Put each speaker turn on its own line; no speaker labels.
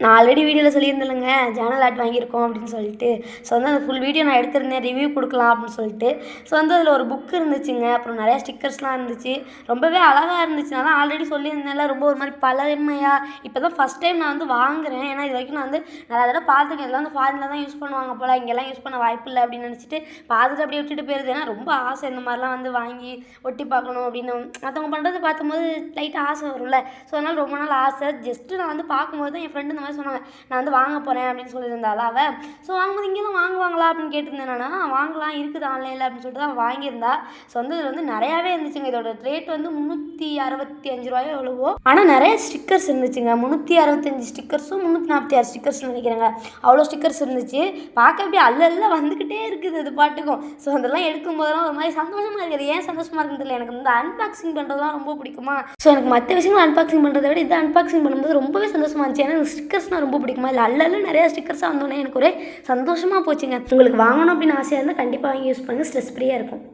நான் ஆல்ரெடி வீடியோவில் சொல்லியிருந்தேன்லங்க Journal art வாங்கியிருக்கோம் அப்படின்னு சொல்லிட்டு. ஸோ வந்து அந்த ஃபுல் வீடியோ நான் எடுத்திருந்தேன் ரிவ்யூ கொடுக்கலாம் அப்படின்னு சொல்லிட்டு. ஸோ வந்து அதில் ஒரு புக் இருந்துச்சுங்க. அப்புறம் நிறையா ஸ்டிக்கர்ஸ்லாம் இருந்துச்சு. ரொம்பவே அழகாக இருந்துச்சு. நான் தான் ஆல்ரெடி சொல்லியிருந்தேன்ல ரொம்ப ஒரு மாதிரி பழமையாக இப்போ தான் ஃபஸ்ட் டைம் நான் வந்து வாங்குறேன். ஏன்னா இது வரைக்கும் நான் வந்து நிறையா தடவை பார்த்துருக்கேன். இதெல்லாம் வந்து ஃபாரினில் தான் யூஸ் பண்ணுவாங்க போல், இங்கெல்லாம் யூஸ் பண்ண வாய்ப்பு இல்லை அப்படின்னு நினச்சிட்டு பார்த்துட்டு அப்படியே விட்டுட்டு போயிருது. ஏன்னா ரொம்ப ஆசை இந்த மாதிரிலாம் வந்து வாங்கி ஒட்டி பார்க்கணும் அப்படின்னு. மற்றவங்க பண்ணுறது பார்க்கும்போது லைட்டாக ஆசை வரும்ல. ஸோ அதனால் ரொம்ப நாள் ஆசை. ஜஸ்ட்டு நான் வந்து பார்க்கும்போது தான் என் ஃப்ரெண்டு இந்த மாதிரி சொன்னாங்க, நான் வந்து வாங்க போகிறேன் அப்படின்னு சொல்லியிருந்தாள் அவள். ஸோ வாங்கும்போது இங்கே தான் வாங்குவாங்களா அப்படின்னு கேட்டிருந்தேன் நான். வாங்கலாம் இருக்குது ஆன்லைனில் அப்படின்னு சொல்லிட்டு தான் வாங்கியிருந்தா. ஸோ வந்து இதில் வந்து நிறையாவே இருந்துச்சுங்க. இதோட ரேட் வந்து 365 ரூபாயோ எவ்வளவோ. ஆனால் நிறைய ஸ்டிக்கர்ஸ் இருந்துச்சுங்க. 365 ஸ்டிக்கர்ஸும் 346 ஸ்டிக்கர்ஸ்னு நினைக்கிறேங்க. அவ்வளோ ஸ்டிக்கர்ஸ் இருந்துச்சு. பார்க்க அப்படியே அல்ல வந்துக்கிட்டே இருக்குது அது பாட்டுக்கும். ஸோ அதெல்லாம் எடுக்கும்போதெல்லாம் ஒரு மாதிரி சந்தோஷமாக இருக்குது. ஏன் சந்தோஷமாக இருக்குன்னு தெரியல. எனக்கு வந்து அன்பாக்சிங் பண்ணுறதுலாம் ரொம்ப பிடிக்குமா. ஸோ எனக்கு மற்ற விஷயங்கள் அன்பாக்சிங் பண்ணுறதை விட இதை அன்பாக்சிங் பண்ணும்போது ரொம்பவே சந்தோஷமாக இருந்துச்சு. ஏன்னா எனக்கு ஸ்டிக்கர்ஸ்னால் ரொம்ப பிடிக்குமா. இல்லை அல்ல நிறையா ஸ்டிக்கர்ஸாக வந்தோடனே எனக்கு ஒரே சந்தோஷமாக போச்சுங்க. உங்களுக்கு வாங்கணும் அப்படின்னு ஆசையாக இருந்தால் கண்டிப்பாக வாங்கி யூஸ் பண்ணுங்கள். ஸ்ட்ரெஸ் ஃப்ரீயாக இருக்கும்.